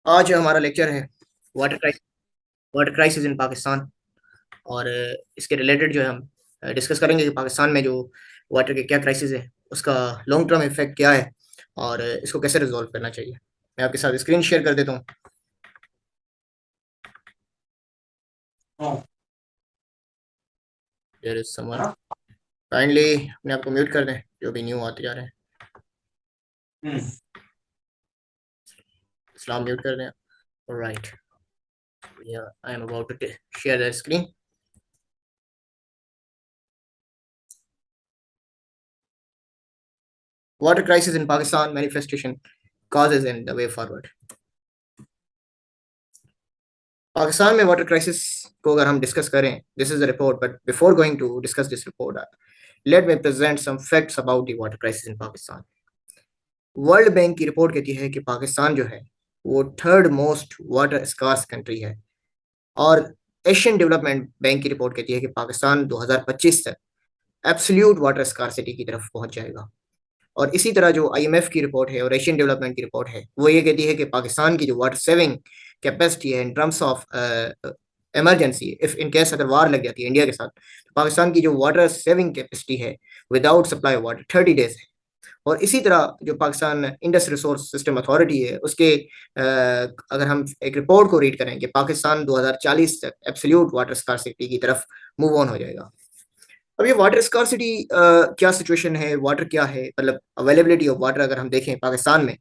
आज जो हमारा लेक्चर है water water crisis in Pakistan. और इसके रिलेटेड जो है हम डिस्कस करेंगे कि पाकिस्तान में जो वाटर के क्या क्राइसिस है, उसका लॉन्ग टर्म इफेक्ट क्या है और इसको कैसे रिजॉल्व करना चाहिए। मैं आपके साथ स्क्रीन शेयर कर देता हूँ। देयर इज समवन, काइंडली अपने आप को म्यूट कर दें जो भी न्यू आते जा रहे हैं। इस्लाम म्यूट कर दें। Right, I am about to share the screen. Water crisis in Pakistan manifestation causes and the way forward। Pakistan में वाटर क्राइसिस को अगर हम डिस्कस करें, this is a report, but before going to discuss this report, let me present some facts about the water crisis in Pakistan. World Bank की report कहती है कि पाकिस्तान जो है वो third most water scarce country है। और एशियन डेवलपमेंट बैंक की रिपोर्ट कहती है कि पाकिस्तान 2025 तक एब्सोल्यूट वाटर स्कार्सिटी की तरफ पहुंच जाएगा। और इसी तरह जो आईएमएफ की रिपोर्ट है और एशियन डेवलपमेंट की रिपोर्ट है वो ये कहती है कि पाकिस्तान की जो वाटर सेविंग कैपेसिटी है in terms of emergency, if in case अगर वार लग जाती है इंडिया के साथ, तो पाकिस्तान की जो वाटर सेविंग कैपेसिटी है विदाउट सप्लाई वाटर 30 डेज है। और इसी तरह जो Pakistan Indus resource system authority है उसके अगर हम एक रिपोर्ट को रीड करें कि पाकिस्तान 2040 तक एब्सोल्यूट वाटर स्कार्सिटी की तरफ मूव ऑन हो जाएगा। अब ये वाटर स्कार्सिटी क्या सिचुएशन है, वाटर क्या है, मतलब अवेलेबिलिटी ऑफ वाटर अगर हम देखें पाकिस्तान में,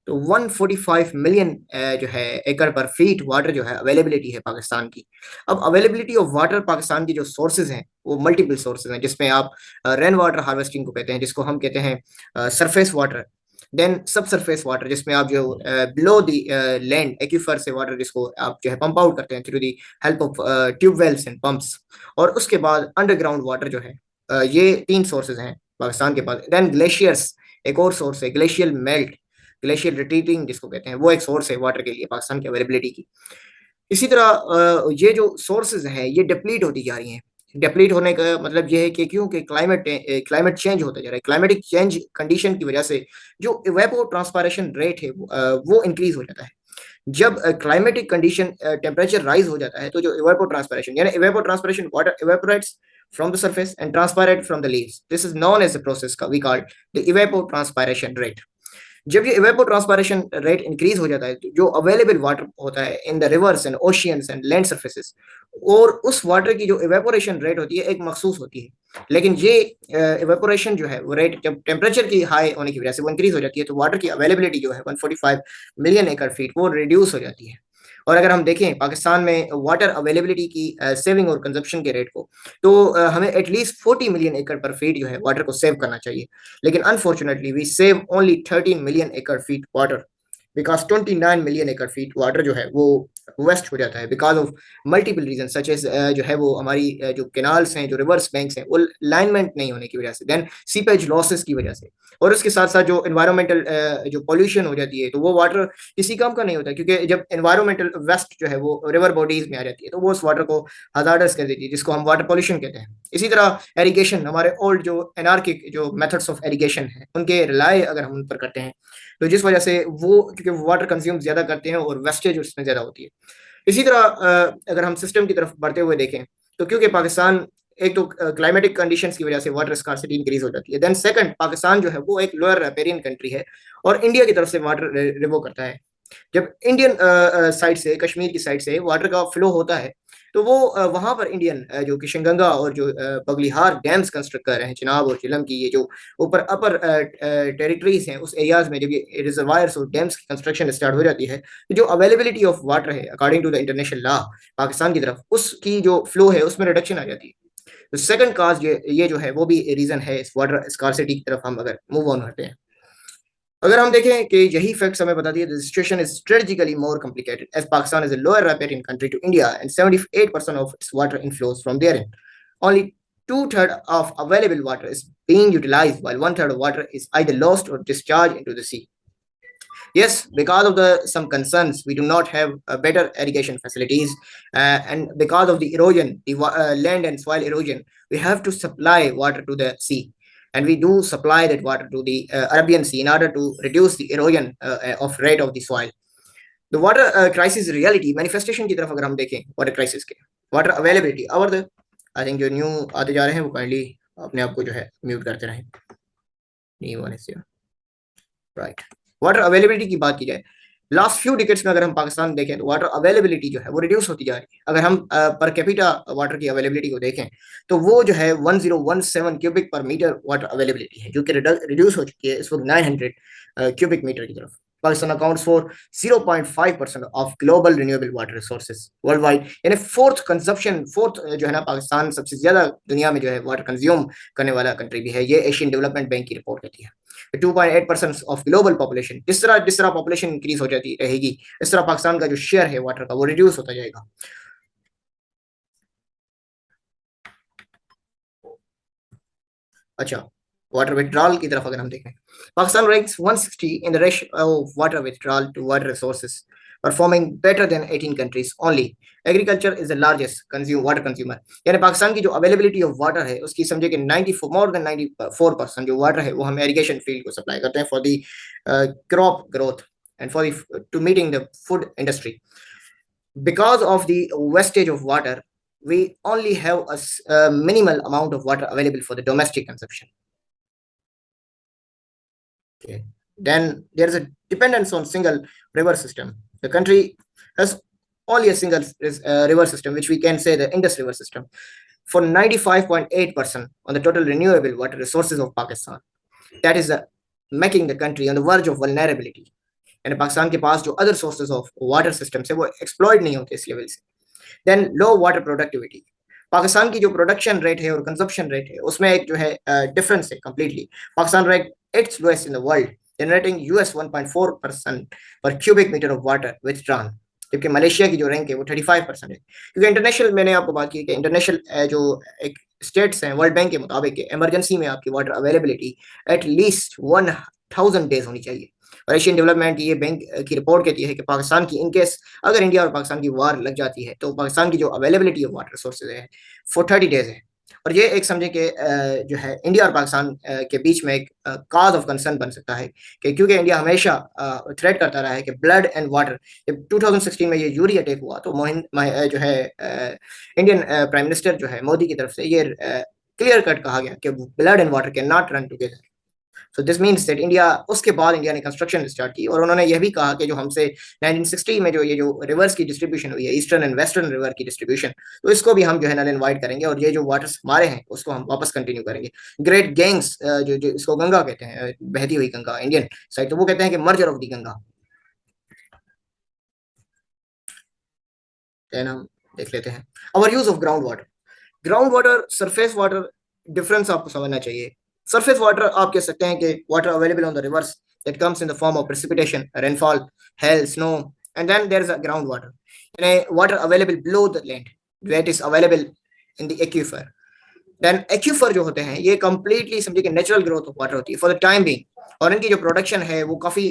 तो 145 मिलियन जो है एकड़ पर फीट वाटर जो है अवेलेबिलिटी है पाकिस्तान की। अब अवेलेबिलिटी ऑफ वाटर पाकिस्तान की जो सोर्सेज हैं वो मल्टीपल सोर्सेज हैं, जिसमें आप रेन वाटर हार्वेस्टिंग को कहते हैं, जिसको हम कहते हैं सरफेस वाटर। देन सब सरफेस वाटर, जिसमें आप जो बिलो द लैंड एक्यूफर से वाटर जिसको आप जो है पंप आउट करते हैं through the help of tube wells and pumps. और उसके बाद अंडरग्राउंड वाटर जो है, ये तीन सोर्सेज हैं पाकिस्तान के पास। देन ग्लेशियर्स एक और सोर्स है, ग्लेशियल मेल्ट, ग्लेशियर रिट्रीटिंग जिसको कहते हैं, वो एक सोर्स है वाटर के लिए पाकिस्तान की अवेलेबिलिटी की। इसी तरह ये जो सोर्सेज हैं ये डिप्लीट होती जा रही हैं। डिप्लीट होने का मतलब ये है कि क्योंकि क्लाइमेट चेंज होता जा रहा है, क्लाइमेटिक चेंज कंडीशन की वजह से जो इवेपो ट्रांसपायरेशन रेट है वो इंक्रीज हो जाता है। जब क्लाइमेटिक कंडीशन टेम्परेचर राइज हो जाता है तो जो इवेपो ट्रांसपायरेशन, यानी evapotranspiration, water evaporates from the surface and transpirate from the leaves. This is known as the process we call the evapotranspiration rate। जब ये इवेपोट्रांसपायरेशन रेट इंक्रीज हो जाता है तो जो अवेलेबल वाटर होता है in the reverse and oceans and land surfaces, और उस वाटर की जो इवेपोरेशन रेट होती है एक मखसूस होती है। लेकिन ये इवेपोरेशन जो है वो रेट जब टेम्परेचर की हाई होने की वजह से वो इंक्रीज हो जाती है तो वाटर की अवेलेबिलिटी जो है 145 मिलियन एकड़ फीट वो रिड्यूस हो जाती है। और अगर हम देखें पाकिस्तान में वाटर अवेलेबिलिटी की सेविंग और कंजप्शन के रेट को, तो हमें एटलीस्ट 40 मिलियन एकड़ पर फीट जो है वाटर को सेव करना चाहिए। लेकिन unfortunately we save only 13 million एकड़ फीट वाटर, बिकॉज 29 मिलियन एकड़ फीट वाटर जो है वो वेस्ट हो जाता है because of multiple reason such as जो है वो हमारी जो कैनाल्स हैं, जो रिवर्स बैंक्स हैं, वो लाइनमेंट नहीं होने की वजह से, देन सीपेज लॉसेस की वजह से, और उसके साथ साथ जो इन्वायरमेंटल जो पॉल्यूशन हो जाती है तो वो वाटर किसी काम का नहीं होता, क्योंकि जब इन्वायरमेंटल वेस्ट जो है वो रिवर बॉडीज में आ जाती है तो वो उस वाटर को हजार्डस कर देती है, जिसको हम वाटर पॉल्यूशन कहते हैं। इसी तरह एरीगेशन, हमारे ओल्ड जो एनार्किक जो मेथड्स ऑफ एरीगेशन है उनके रिलाय अगर हम उन पर करते हैं तो जिस वजह से वो, क्योंकि वो वाटर कंज्यूम ज्यादा करते हैं और वेस्टेज उसमें ज्यादा होती है। इसी तरह अगर हम सिस्टम की तरफ बढ़ते हुए देखें तो क्योंकि पाकिस्तान एक तो क्लाइमेटिक कंडीशंस की वजह से वाटर स्कार्सिटी इंक्रीज हो जाती है, देन सेकंड पाकिस्तान जो है वो एक लोअर रेपेरियन कंट्री है और इंडिया की तरफ से वाटर रिवो करता है। जब इंडियन साइड से, कश्मीर की साइड से वाटर का फ्लो होता है तो वो वहां पर इंडियन जो किशनगंगा और जो बगलिहार डैम्स कंस्ट्रक्ट कर रहे हैं, चिनाब और चिलम की ये जो ऊपर अपर टेरिटरीज हैं, उस एरियाज में जब ये रिजर्वायर्स और डैम्स की कंस्ट्रक्शन स्टार्ट हो जाती है तो जो अवेलेबिलिटी ऑफ वाटर है according to the international law Pakistan की तरफ, उसकी जो फ्लो है उसमें रिडक्शन आ जाती है। तो सेकंड काज ये जो है वो भी रीजन है इस वाटर स्कार्सिटी की तरफ हम अगर मूव ऑन करते हैं। अगर हम देखें कि यही फैक्ट्स हमें बता दिए, the situation is strategically more complicated as Pakistan is a lower riparian country to India and 78% of its water inflows from there in. Only two-thirds of available water is being utilized while one-third of water is either lost or discharged into the sea. Yes, because of the some concerns, we do not have better irrigation facilities, and because of the erosion, the land and soil erosion, we have to supply water to the sea, and we do supply that water to the Arabian Sea in order to reduce the erosion of rate of the soil. The water crisis reality manifestation की तरफ अगर हम देखें water crisis के, water availability और I think जो new आते जा रहे हैं वो काइंडली अपने आप को जो है म्यूट करते रहें। New one is right. Water availability की बात की जाए, लास्ट फ्यू डिकेट्स में अगर हम पाकिस्तान देखें तो वाटर अवेलेबिलिटी जो है वो रिड्यूस होती जा रही है। अगर हम पर कैपिटा वाटर की अवेलेबिलिटी को देखें तो वो जो है 1017 क्यूबिक पर मीटर वाटर अवेलेबिलिटी है, जो कि रिड्यूस हो चुकी है इस वक्त 900 क्यूबिक मीटर की तरफ। Pakistan accounts for 0.5% of global renewable water resources world wide, यानी फोर्थ जो है ना, पाकिस्तान सबसे ज्यादा दुनिया में जो है वाटर कंज्यूम करने वाला कंट्री भी है, ये एशियन डेवलपमेंट बैंक की रिपोर्ट कहती है। 2.8% ऑफ ग्लोबल पॉपुलेशन, जिस तरह पॉपुलेशन इंक्रीज हो जाती रहेगी इस तरह पाकिस्तान का जो शेयर है वाटर का वो रिड्यूस होता जाएगा। अच्छा, वाटर विथड्रॉल की तरफ अगर हम देखें, Pakistan ranks 160 in the ratio of water withdrawal to water resources, performing better than 18 countries only. Agriculture is the largest water consumer, यानी पाकिस्तान की जो अवेलेबिलिटी ऑफ वाटर है उसकी समझे कि 94 मोर देन 94% जो वाटर है वो हम इरिगेशन फील्ड को सप्लाई करते हैं for the crop growth and for to meeting the food industry. Because of the wastage of water, we only have a minimal amount of water available for the domestic consumption. Okay. Then there is a dependence on single river system. The country has only a single river system, which we can say the Indus River system, for 95.8% on the total renewable water resources of Pakistan. That is making the country on the verge of vulnerability. यानी पाकिस्तान के पास जो other sources of water system है वो exploit नहीं होते इस level से। Then low water productivity, Pakistan की जो प्रोडक्शन रेट है और कंजप्शन रेट है उसमें एक जो है डिफरेंस है completely. Pakistan rank 8th lowest in the world, generating US 1.4% per cubic metre of water withdrawn, जबकि मलेशिया की जो रैंक है वो 35% है। क्योंकि इंटरनेशनल, मैंने आपको बात की कि इंटरनेशनल जो एक स्टेट्स हैं वर्ल्ड बैंक के मुताबिक इमरजेंसी में आपकी वाटर अवेलेबिलिटी एटलीस्ट 1000 डेज होनी चाहिए। और एशियन डेवलपमेंट ये बैंक की रिपोर्ट कहती है कि पाकिस्तान की इनकेस अगर इंडिया और पाकिस्तान की वार लग जाती है तो पाकिस्तान की जो अवेलेबिलिटी ऑफ वाटर सोर्सेज है फॉर 30 डेज है। और ये एक समझे कि जो है इंडिया और पाकिस्तान के बीच में एक काज ऑफ कंसर्न बन सकता है कि क्योंकि इंडिया हमेशा थ्रेट करता रहा है कि ब्लड एंड वाटर। जब 2016 में ये यूरी अटैक हुआ तो जो है इंडियन प्राइम मिनिस्टर जो है मोदी की तरफ से ये क्लियर कट कहा गया कि blood and water can not run together. So this means that India, उसके बाद इंडिया ने कंस्ट्रक्शन स्टार्ट की और उन्होंने यह भी कहा कि जो हमसे 1960 में जो ये जो रिवर्स की डिस्ट्रीब्यूशन हुई है, ईस्टर्न एंड वेस्टर्न रिवर की डिस्ट्रीब्यूशन, तो इसको भी हम जो है नल एंड वाइड करेंगे और ये जो वाटर्स हमारे हैं उसको हम वापस कंटिन्यू करेंगे। ग्रेट गैंग्स जो इसको गंगा कहते हैं, बहती हुई गंगा इंडियन साइड, तो वो कहते हैं कि मर्जर ऑफ दी गंगा। हम देख लेते हैं और use of ground water surface water difference आपको समझना चाहिए। सरफेस वाटर आप कह सकते हैं कि water available on the rivers that comes in the form of precipitation, rainfall, hail, snow, and then there is a ground water, यानी water available below the land that is available in the aquifer. Then aquifer जो होते हैं ये completely समझिए कि natural growth of water होती है for the time being, और इनकी जो प्रोडक्शन है वो काफी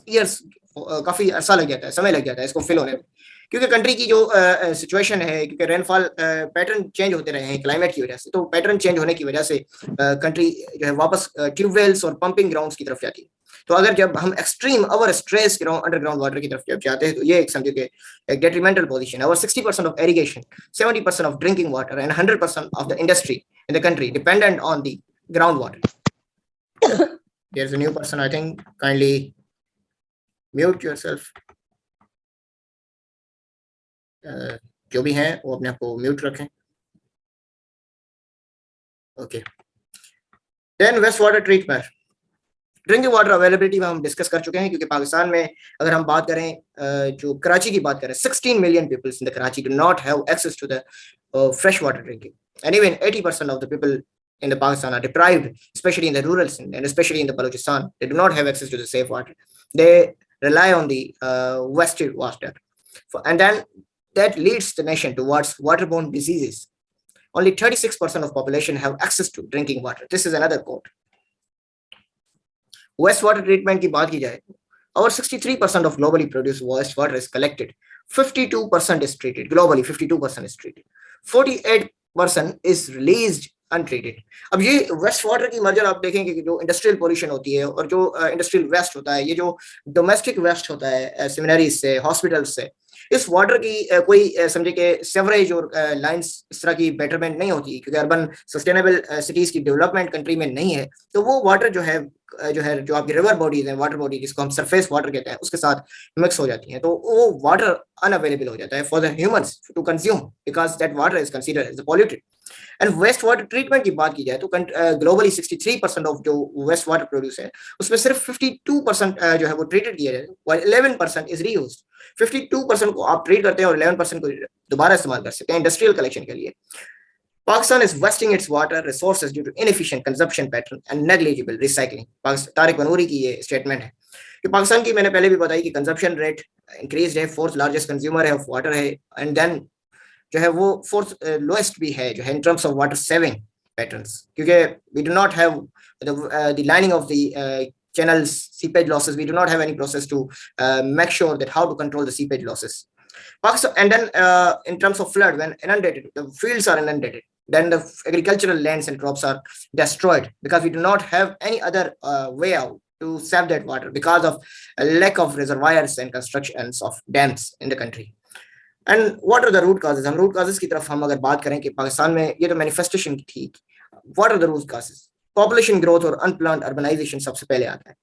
ईयर्स, काफी अरसा लग जाता है, समय लग जाता है इसको फिल होने में, क्योंकि कंट्री की जो सिचुएशन है, क्योंकि रेनफॉल पैटर्न चेंज होते रहे हैं क्लाइमेट की वजह से, तो पैटर्न चेंज होने की वजह से कंट्री जो है वापस ट्यूबवेल्स और पंपिंग ग्राउंड्स की तरफ जाती है। तो अगर जब हम extreme over stress underground water की तरफ जब जाते हैं तो ये एक समझे कि एक डेट्रीमेंटल पोजीशन है। और 60% of irrigation, 70% of drinking water and 100% of the industry in the country dependent on the ground water. There's a new person, I think. Kindly mute yourself. जो भी हैं वो अपने आप को म्यूट रखें। Okay, then waste water treatment, drinking water availability में हम डिस्कस कर चुके हैं, क्योंकि पाकिस्तान में अगर हम बात करें, जो कराची की बात करें, 16 million peoples in the Karachi do not have access to the fresh water drinking, and even 80% of the people in the Pakistan are deprived, especially in the rural and especially in the Balochistan. They do not have access to the safe water. They rely on the wasted water, and then that leads the nation towards waterborne diseases. Only 36% of population have access to drinking water. This is another quote. Wastewater treatment की बात की जाए, over 63% of globally produced wastewater is collected. 52% is treated globally. 52% is treated. 48% is released untreated. अब ये waste water की merger आप देखेंगे कि जो इंडस्ट्रियल पोल्यूशन होती है और जो इंडस्ट्रियल वेस्ट होता है, ये जो डोमेस्टिक वेस्ट होता है सेमिनरीज से, हॉस्पिटल्स से, इस वाटर की कोई समझे कि सेवरेज और लाइंस इस तरह की बेटरमेंट नहीं होती, क्योंकि अर्बन सस्टेनेबल सिटीज की डेवलपमेंट कंट्री में नहीं है, तो वो वाटर जो आपकी रिवर बॉडीज हैं, वाटर बॉडी जिसको हम सरफेस वाटर कहते हैं, उसके साथ मिक्स हो जाती हैं, तो वो वाटर अनअवेलेबल हो जाता है for the humans to consume, because that water is considered as polluted. And waste water treatment की बात की जाए तो ग्लोबली 63% ऑफ जो वेस्ट वाटर प्रोड्यूस है उसमें सिर्फ 52% जो है वो ट्रीटेड किया जाए, और 11% इज रीयूज्ड। 52% को आप ट्रीट करते हैं और 11% को दोबारा इस्तेमाल कर सकते हैं इंडस्ट्रियल कलेक्शन के लिए। Pakistan is wasting its water resources due to inefficient consumption pattern and negligible recycling. Tariq Banuri की ये स्टेटमेंट है कि पाकिस्तान की, मैंने पहले भी बताई कि कंजप्शन रेट इंक्रीज है, फोर्थ लार्जेस्ट कंज्यूमर है ऑफ वाटर है, एंड देन जो है वो फोर्थ लोएस्ट भी है जो है in terms of water saving patterns, क्योंकि we do not have the lining of the channels, seepage losses. We do not have any process to make sure that how to control the seepage losses. Pakistan, and then in terms of flood, when inundated, the fields are inundated, then the agricultural lands and crops are destroyed because we do not have any other way out to save that water because of a lack of reservoirs and constructions of dams in the country. And what are the root causes? हम root causes की तरफ हम अगर बात करें कि पाकिस्तान में ये तो मैनिफेस्टेशन की थी, what are the root causes? Population growth और अनप्लान्ड अर्बनाइजेशन सबसे पहले आता है।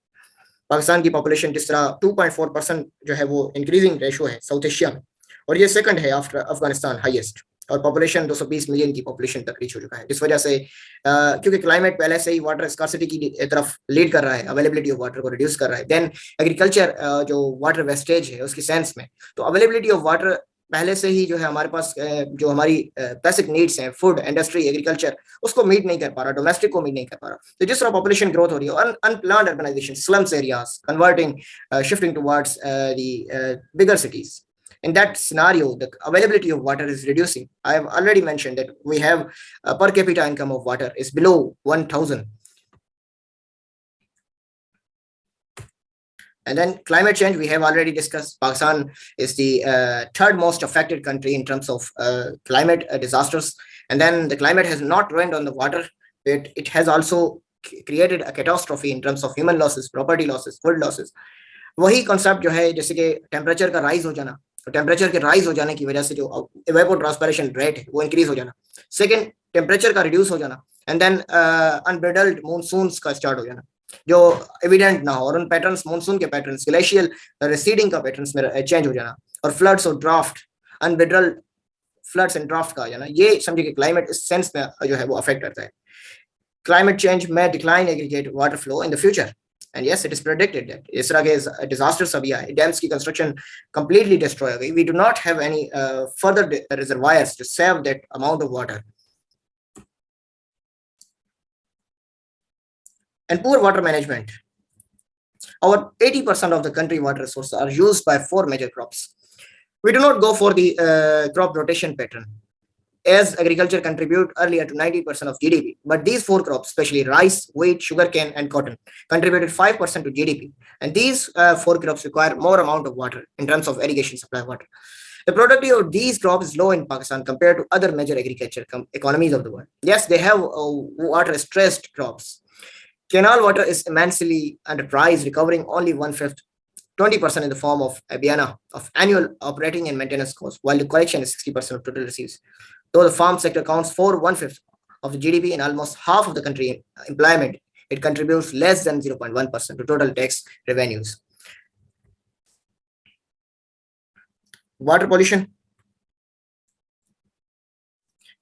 पाकिस्तान की पॉपुलेशन जिस तरह 2.4% जो है वो इंक्रीजिंग रेशो है साउथ एशिया में, और ये सेकंड है आफ्टर अफगानिस्तान हाईएस्ट, और पॉपुलेशन 220 मिलियन की पॉपुलेशन तक रीच हो चुका है, जिस वजह से क्योंकि क्लाइमेट पहले से ही वाटर स्कार्सिटी की तरफ लीड कर रहा है, अवेलेबिलिटी ऑफ वाटर को रिड्यूस कर रहा है। देन एग्रीकल्चर जो वाटर वेस्टेज है उसकी सेंस में, तो अवेलेबिलिटी ऑफ वाटर पहले से ही जो है हमारे पास जो हमारी बेसिक नीड्स हैं, फूड, इंडस्ट्री, एग्रीकल्चर, उसको मीट नहीं कर पा रहा, डोमेस्टिक को मीट नहीं कर पा रहा। तो जिस तरह पॉपुलेशन ग्रोथ हो रही है, unplanned urbanisation, slums areas converting, shifting towards the bigger cities. In that scenario, the availability of water is reducing. I have already mentioned that we have per capita income of water is below 1,000. And then climate change, we have already discussed. Pakistan is the third most affected country in terms of climate disasters. And then the climate has not rained on the water, but it has also created a catastrophe in terms of human losses, property losses, food losses. वही concept जो है, जैसे कि temperature का rise हो जाना, तो temperature के राइज हो जाने की वजह से जो इवेपोट्रांसपिरेशन रेट है वो इंक्रीज हो जाना, सेकंड टेम्परेचर का रिड्यूस हो जाना, एंड देन अनब्रिडल्ड मॉनसून्स का स्टार्ट हो जाना जो एविडेंट ना हो, और उन पैटर्न्स, मॉनसून के पैटर्न्स, ग्लेशियल रिसीडिंग का पैटर्न्स में चेंज हो जाना, और फ्लड्स और draft, unbridled floods and draft का आ जाना, ये समझिए कि क्लाइमेट इस सेंस में जो है वो अफेक्ट करता है। क्लाइमेट चेंज में decline aggregate water flow in the future, and yes, it is predicted that इस तरह के disasters अभी आए, डैम्स की कंस्ट्रक्शन completely destroy हो गई, we do not have any further reservoirs to save that amount of water. And poor water management. Over 80% of the country water resources are used by 4 major crops. We do not go for the crop rotation pattern, as agriculture contribute earlier to 90% of GDP. But these 4 crops, especially rice, wheat, sugarcane, and cotton, contributed 5% to GDP. And these 4 crops require more amount of water in terms of irrigation supply water. The productivity of these crops is low in Pakistan compared to other major agriculture economies of the world. Yes, they have water-stressed crops. Canal water is immensely underpriced, recovering only 1/5, 20% in the form of ABANA of annual operating and maintenance costs, while the collection is 60% of total receipts. Though the farm sector accounts for 1/5 of the GDP and almost half of the country employment, it contributes less than 0.1% to total tax revenues. Water pollution.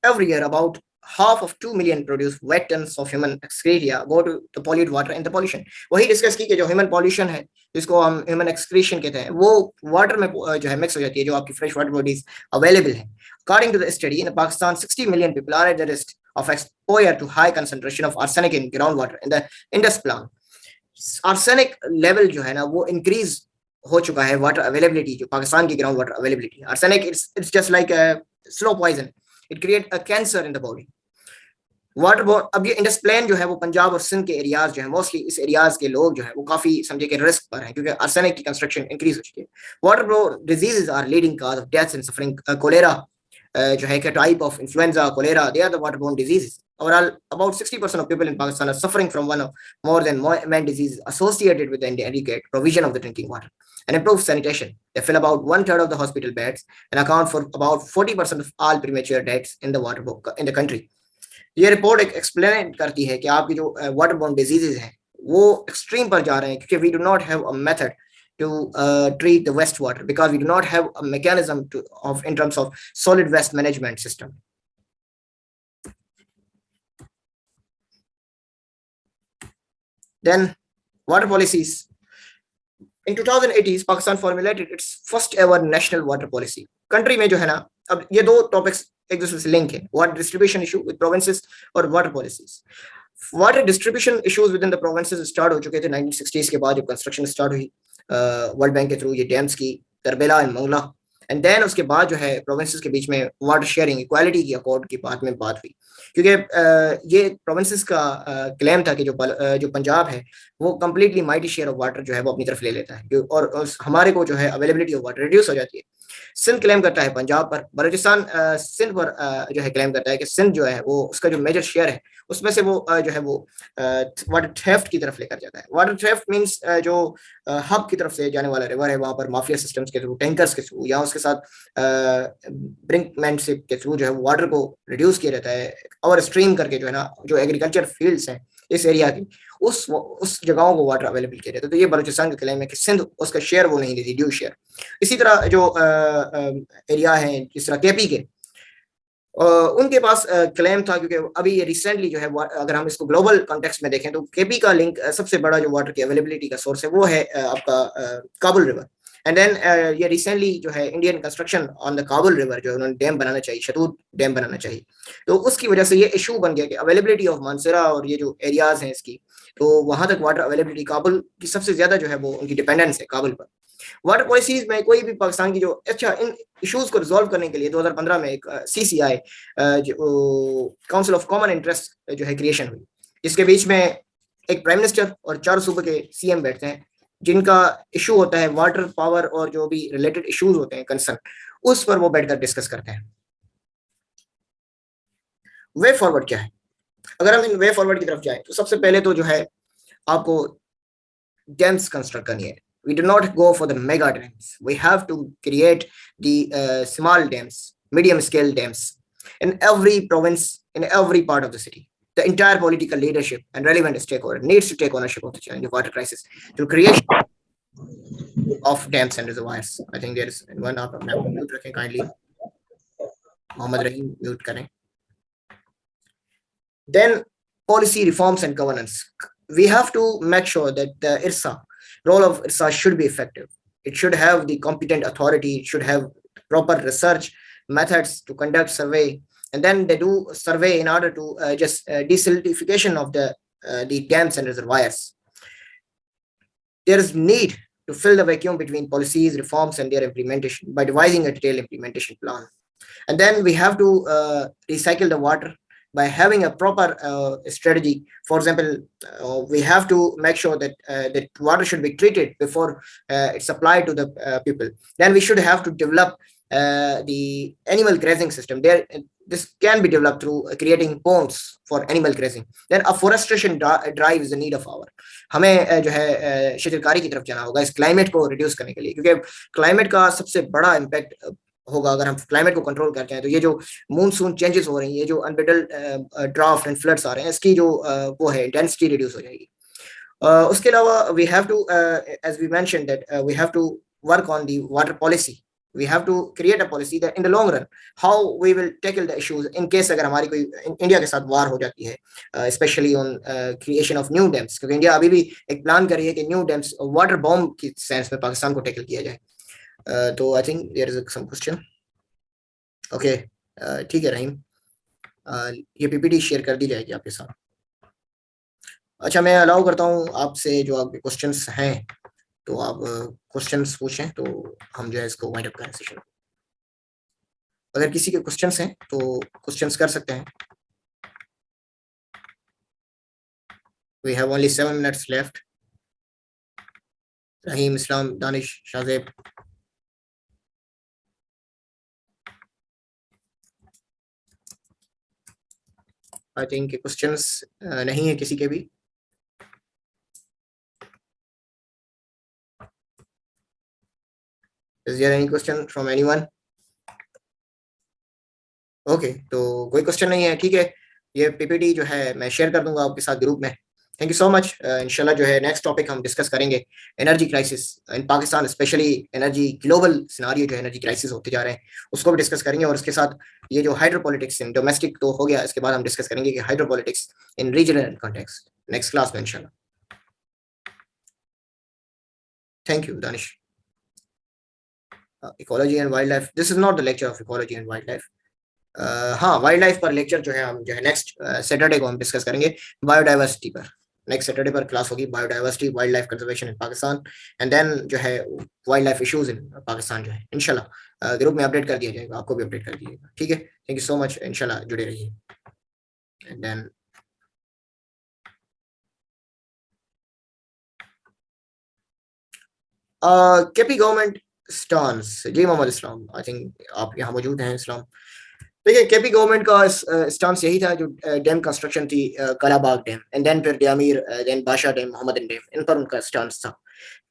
Every year, about half of 2 million produced wet tons of human excreta go to the pollute water and the pollution. वही discuss की कि जो human pollution है, जिसको हम human excretion कहते हैं, वो वाटर में जो है मिक्स हो जाती है, जो आपकी फ्रेश वाटर बॉडीज अवेलेबल है। According to the study, in Pakistan, 60 million people are at the risk of exposure to high concentration of arsenic in groundwater in the Indus plan. Arsenic level जो है ना वो increase हो चुका है, water availability जो पाकिस्तान की ground water availability, arsenic it's just like a slow poison, it create a cancer in the body. Water board, अब ये इंडस प्लेन जो है वो पंजाब और सिंध के एरियाज जो है, मोस्टली इस एरियाज के लोग जो है वो काफी समझे कि रिस्क पर हैं, क्योंकि आर्सेनिक की कंस्ट्रक्शन इंक्रीज हो चुकी है। Waterborne diseases are leading cause of deaths and suffering, cholera, जो है कि type of influenza, cholera, they are the waterborne diseases. Overall, about 60% of people in Pakistan are suffering from one of more than many diseases associated with the inadequate provision of the drinking water and improved sanitation. They fill about one third of the hospital beds and account for about 40% of all premature deaths in the in the country. ये report एक explain करती है कि आपकी जो waterborne diseases हैं वो extreme पर जा रहे हैं, क्योंकि we do not have a method to treat the wastewater because we do not have a mechanism in terms of solid waste management system. Then water policies. In 2018, Pakistan formulated its first ever national water policy. Country में जो है ना, अब ये दो topics एक दूसरे से लिंक है, water distribution issue with provinces और water policies. Water distribution issues within the provinces start हो चुके थे 1960s के बाद, जब कंस्ट्रक्शन स्टार्ट हुई वर्ल्ड बैंक के थ्रू, ये डैम्स की Tarbela and Mangla. And then उसके बाद जो है प्रोविंसेस के बीच में वाटर शेयरिंग इक्वालिटी की अकॉर्ड की बात हुई, क्योंकि ये प्रोविंसेस का क्लेम था कि जो पंजाब है वो completely mighty share of water जो है वो अपनी तरफ ले लेता है, और हमारे को जो है अवेलेबिलिटी ऑफ वाटर रिड्यूस हो जाती है. सिंध क्लेम करता है पंजाब पर, बलूचिस्तान सिंध पर जो है क्लेम करता है कि सिंध जो है वो उसका जो मेजर शेयर है उसमें से वो जो है वो वाटर थेफ्ट की तरफ लेकर जाता है. वाटर थेफ्ट मींस जो हब की तरफ से जाने वाला रिवर है वहां पर माफिया सिस्टम्स के थ्रू, टैंकर्स के थ्रू या उसके साथ ब्रिंकमैनशिप के थ्रू जो है वाटर को रिड्यूस किया जाता है, और स्ट्रीम करके जो है ना जो एग्रीकल्चर फील्ड्स हैं इस एरिया की उस जगहों को वाटर अवेलेबल किया जाता है. तो ये बलूचिस्तान का क्लेम है कि सिंध उसका शेयर वो नहीं देती, ड्यू शेयर. इसी तरह जो एरिया है जिस तरह केपी के, उनके पास क्लेम था, क्योंकि अभी ये रिसेंटली जो है अगर हम इसको ग्लोबल कॉन्टेक्स्ट में देखें तो केपी का लिंक सबसे बड़ा जो वाटर की अवेलेबिलिटी का सोर्स है वो है आपका काबुल रिवर. एंड देन ये रिसेंटली जो है Indian construction on the Kabul river जो है उन्होंने डैम बनाना चाहिए, शतूत डैम बनाना चाहिए, तो उसकी वजह से ये इशू बन गया कि अवेलेबिलिटी ऑफ मानसरा और ये जो एरियाज हैं इसकी, तो वहां तक वाटर अवेलेबिलिटी काबुल की सबसे ज्यादा जो है वो उनकी डिपेंडेंस है काबुल पर. वाटर पॉलिसीज में कोई भी पाकिस्तान की जो अच्छा इन इश्यूज को रिजॉल्व करने के लिए 2015 में एक CCI council of common interest जो है क्रिएशन हुई, जिसके बीच में एक प्राइम मिनिस्टर और 4 सूबे के CM बैठते हैं, जिनका इशू होता है वाटर, पावर और जो भी रिलेटेड इश्यूज होते हैं कंसर्न, उस पर वो बैठकर डिस्कस करते हैं. वे फॉरवर्ड क्या है? अगर हम इन वे फॉरवर्ड की तरफ जाएं तो सबसे पहले तो जो है आपको डैम्स कंस्ट्रक्ट करनी है. We do not go for the mega dams. We have to create the small dams, medium scale dams in every province, in every part of the city. The entire political leadership and relevant stakeholder needs to take ownership of the challenge of water crisis through creation of dams and reservoirs. I think there is one up. Mute रखें kindly. Mohammed Rahim mute करें. Then policy reforms and governance. We have to make sure that the IRSA role of IRSA should be effective. It should have the competent authority. It should have proper research methods to conduct survey, and then they do survey in order to just desiltification of the dams and reservoirs. There is need to fill the vacuum between policies, reforms, and their implementation by devising a detailed implementation plan. And then we have to recycle the water by having a proper strategy. For example, we have to make sure that that water should be treated before it's supplied to the people. Then we should have to develop the animal grazing system. This can be developed through creating ponds for animal grazing. Then afforestation drive is the need of hour. हमें जो है शजरकारी की तरफ जाना होगा इस climate को reduce करने के लिए, क्योंकि क्लाइमेट का सबसे बड़ा इम्पैक्ट होगा अगर हम क्लाइमेट को कंट्रोल करते हैं. तो ये जो मूनसून चेंजेस हो रही है, ये जो अनबिडल ड्राफ्ट एंड फ्लड्स आ रहे हैं, इसकी जो वो है इंटेंसिटी रिड्यूस हो जाएगी. उसके अलावा we have to as we mention that we have to work on the water policy. We have to create a policy that in the long run how we will tackle the issues in case अगर हमारी कोई India के साथ वार हो जाती है, especially on creation of new dams, क्योंकि India अभी भी एक प्लान कर रही है कि न्यू डैम्स वाटर बॉम्ब की सेंस में पाकिस्तान को टैकल किया जाए. तो I think there is some question. Okay, ठीक है रहीम, ये PPT शेयर कर दी जाएगी आपके साथ. अच्छा, मैं अलाउ करता हूँ आपसे जो आपके क्वेश्चंस हैं, तो आप क्वेश्चंस पूछें तो हम जो है इसको वाइंड अप करें सेशन. अगर किसी के क्वेश्चंस हैं तो क्वेश्चंस कर सकते हैं. We have only 7 minutes left. Rahim, Islam, Danish, Shahzeb. I think questions नहीं है किसी के भी। Is there any question from anyone? Okay, तो कोई क्वेश्चन नहीं है, ठीक है। ये पीपीटी जो है मैं शेयर कर दूंगा आपके साथ ग्रुप में। Thank you so much. इंशाल्लाह जो है नेक्स्ट टॉपिक हम डिस्कस करेंगे energy crisis in Pakistan, specially energy global scenario जो एनर्जी क्राइसिस होते जा रहे हैं उसको भी डिस्कस करेंगे, और उसके साथ ये जो हाइड्रोपॉलिटिक्स इन डोमेस्टिक तो हो गया, इसके बाद हम डिस्कस करेंगे कि हाइड्रोपॉलिटिक्स इन रीजनल कॉन्टेक्स्ट नेक्स्ट क्लास में इंशाल्लाह। Thank you Danish. Ecology and wild life, this is not the lecture of ecology and wild life. हाँ, वाइल्ड लाइफ पर लेक्चर जो है हम जो है नेक्स्ट सैटरडे को हम डिस्कस करेंगे बायोडाइवर्सिटी पर। नेक्स्ट सैटरडे पर क्लास होगी biodiversity, wildlife conservation in Pakistan, and then जो है wildlife issues in Pakistan जो है इंशाल्लाह ग्रुप में अपडेट कर दिया जाएगा, आपको भी अपडेट कर दिएगा, ठीक है। थैंक यू सो मच, इंशाल्लाह जुड़े रहिए। And then KP government stance, जी मोहम्मद इस्लाम, आई थिंक आप यहाँ मौजूद हैं इस्लाम। देखिए, केपी गवर्नमेंट का स्टांस यही था जो डैम कंस्ट्रक्शन थी, कालाबाग डैम, एंड देन फिर डयामीर, देन बादशाह डैम, मोहम्मदन डैम, इन पर उनका स्टांस था।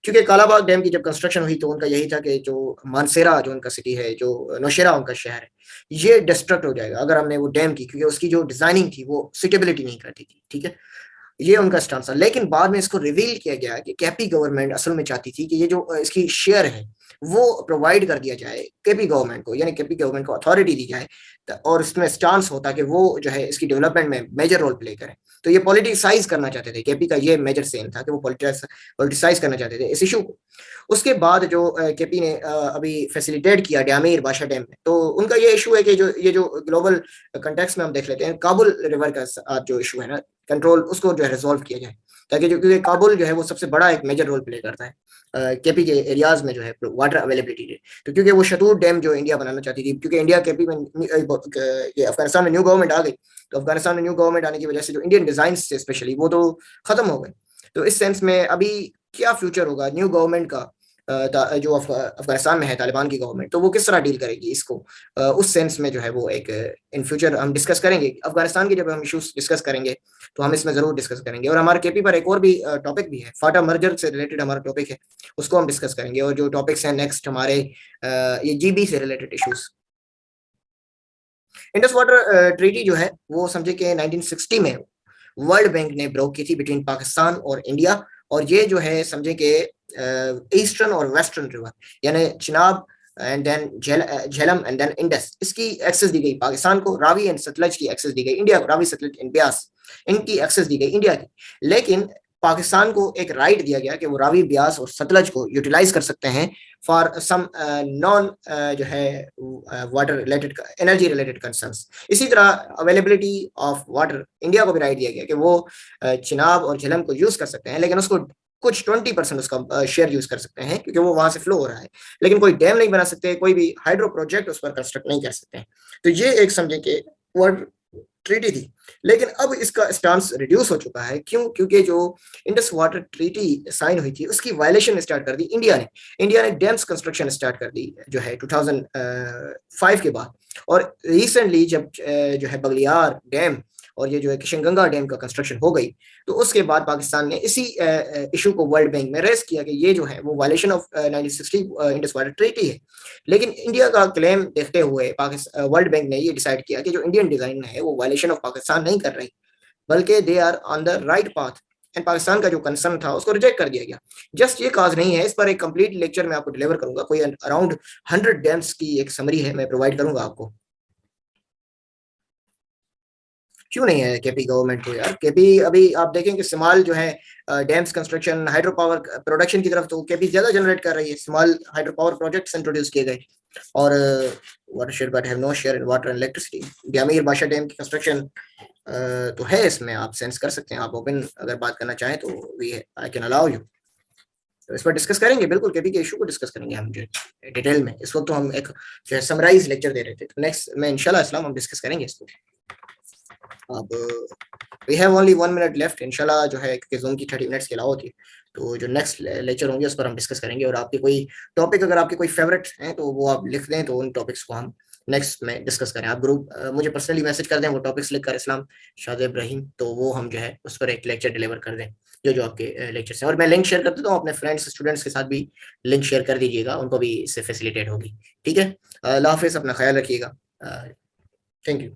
क्योंकि कालाबाग डैम की जब कंस्ट्रक्शन हुई तो उनका यही था कि जो मानसेरा जो उनका सिटी है, जो नौशेरा उनका शहर है, ये डिस्ट्रक्ट हो जाएगा अगर हमने वो डैम की, क्योंकि उसकी जो डिजाइनिंग थी वो सुटेबिलिटी नहीं करती थी, ठीक है। ये उनका स्टांस था, लेकिन बाद में इसको रिवील किया गया कि केपी गवर्नमेंट असल में चाहती थी कि ये जो इसकी शेयर है वो प्रोवाइड कर दिया जाए केपी गवर्नमेंट को, यानी केपी गवर्नमेंट को अथॉरिटी दी जाए, और इसमें स्टांस होता कि वो जो है इसकी डेवलपमेंट में मेजर रोल प्ले करें। तो ये पॉलिटिसाइज करना चाहते थे, केपी का ये मेजर सेम था कि वो पॉलिटिसाइज करना चाहते थे इस इशू को। उसके बाद जो केपी ने अभी फैसिलिटेट किया डैमीर बादशाह डैम में, तो उनका ये इशू है कि जो ये जो ग्लोबल कंटेक्स्ट में हम देख लेते हैं, काबुल रिवर का जो इशू है ना, कंट्रोल, उसको जो है रिजोल्व किया जाए, ताकि जो, क्योंकि काबुल जो है वो सबसे बड़ा एक मेजर रोल प्ले करता है केपी के एरियाज में जो है वाटर अवेलेबिलिटी है। तो क्योंकि वो शतूर डैम जो इंडिया बनाना चाहती थी, क्योंकि इंडिया केपी में ये अफगानिस्तान में न्यू गवर्नमेंट आ गई, तो अफगानिस्तान में न्यू गवर्नमेंट आने की वजह से जो इंडियन डिजाइन से स्पेशली वो तो खत्म हो गए। तो इस सेंस में अभी क्या फ्यूचर होगा न्यू गवर्नमेंट का, जो अफगानिस्तान में है तालिबान की गवर्नमेंट, तो वो किस तरह डील करेगी इसको, उस सेंस में जो है वो एक इन फ्यूचर हम डिस्कस करेंगे अफगानिस्तान के, जब हम इश्यूज डिस्कस करेंगे तो हम इसमें जरूर डिस्कस करेंगे। और हमारे केपी पर एक और भी टॉपिक भी है, फाटा मर्जर से रिलेटेड हमारा टॉपिक है, उसको हम डिस्कस करेंगे। और जो टॉपिक्स हैं नेक्स्ट हमारे ये जीबी से related issues. Indus water treaty जो है वो समझे कि 1960 में वर्ल्ड बैंक ने ब्रोक की थी बिटवीन पाकिस्तान और इंडिया, और ये जो है समझे कि ईस्टर्न और वेस्टर्न रिवर, यानी Chenab and then Jhelum and then Indus, इसकी एक्सेस दी गई पाकिस्तान को, रावी एंड सतलज की एक्सेस दी गई इंडिया को, रावी सतलज एंड ब्यास इनकी एक्सेस दी गई इंडिया की। लेकिन पाकिस्तान को एक राइट दिया गया कि वो रावी, ब्यास और सतलज को यूटिलाइज कर सकते हैं फॉर सम नॉन जो है water related, energy related concerns. इसी तरह अवेलेबिलिटी ऑफ वाटर, इंडिया को भी राइट दिया गया कि वो चिनाब और झेलम को यूज कर सकते हैं, लेकिन उसको कुछ 20% उसका शेयर यूज कर सकते हैं, क्योंकि वो वहां से फ्लो हो रहा है, लेकिन कोई डैम नहीं बना सकते, कोई भी हाइड्रो प्रोजेक्ट उस पर कंस्ट्रक्ट नहीं कर सकते हैं। तो ये एक समझे कि वर्ल्ड ट्रीटी थी। लेकिन अब इसका स्टांस रिड्यूस हो चुका है, क्यों? क्योंकि जो इंडस वाटर ट्रीटी साइन हुई थी उसकी वायलेशन स्टार्ट कर दी इंडिया ने। इंडिया ने डैम्स कंस्ट्रक्शन स्टार्ट कर दी जो है 2005 के बाद, और रिसेंटली जब जो है बगलियार डैम और ये जो है किशनगंगा डैम का कंस्ट्रक्शन हो गई, तो उसके बाद पाकिस्तान ने इसी इशू को वर्ल्ड बैंक में रेस किया कि ये जो है वो violation of 1960 Indus water treaty है। लेकिन इंडिया का क्लेम देखते हुए पाकिस्तान वर्ल्ड बैंक ने ये डिसाइड किया कि जो इंडियन डिजाइन है वो वायलेशन ऑफ पाकिस्तान नहीं कर रही, बल्कि they are on the right path, and Pakistan का जो कंसर्न था उसको रिजेक्ट कर दिया गया। जस्ट ये काज नहीं है, इस पर एक कंप्लीट लेक्चर मैं आपको डिलीवर करूंगा, कोई अराउंड 100 डैम्स की एक समरी है, मैं प्रोवाइड करूंगा आपको। क्यों नहीं है केपी गवर्नमेंट को यार? केपी अभी आप देखें कि स्मॉल जो है dams construction, hydro power production की तरफ तो केपी ज्यादा जनरेट कर रही है, small hydro power projects introduce किए गए, और watershed but have no share in water and electricity. Diamer बादशाह डैम की कंस्ट्रक्शन तो है, इसमें आप सेंस कर सकते हैं, आप ओपन अगर बात करना चाहें तो we I can allow you. तो इस पर डिस्कस करेंगे, बिल्कुल केपी के इशू को डिस्कस करेंगे हम जो डिटेल में। इस वक्त तो हम एक जो है समराइज लेक्चर दे रहे थे, तो नेक्स्ट में इंशाल्लाह इस्लाम हम डिस्कस करेंगे इसको। अब we have only 1 minute left इंशाल्लाह, जो है क्योंकि जूम की 30 मिनट्स के अलावा होती है, तो जो नेक्स्ट लेक्चर होंगे उस पर हम डिस्कस करेंगे। और आपके कोई टॉपिक, अगर आपके कोई फेवरेट हैं तो वो आप लिख दें, तो उन टॉपिक्स को हम नेक्स्ट में डिस्कस करें। आप ग्रुप मुझे पर्सनली मैसेज कर दें, वो टॉपिक्स लिख कर इस्लाम शाद इब्राहिम, तो वो हम जो है उस पर एक लेक्चर डिलीवर कर दें जो जो आपके लेक्चर्स हैं। और मैं लिंक शेयर कर देता हूँ अपने फ्रेंड्स स्टूडेंट्स के साथ भी, लिंक शेयर कर दीजिएगा, उनको भी इससे फैसिलिटेट होगी। ठीक है, अल्लाह हाफिज़, अपना ख्याल रखिएगा। Thank you.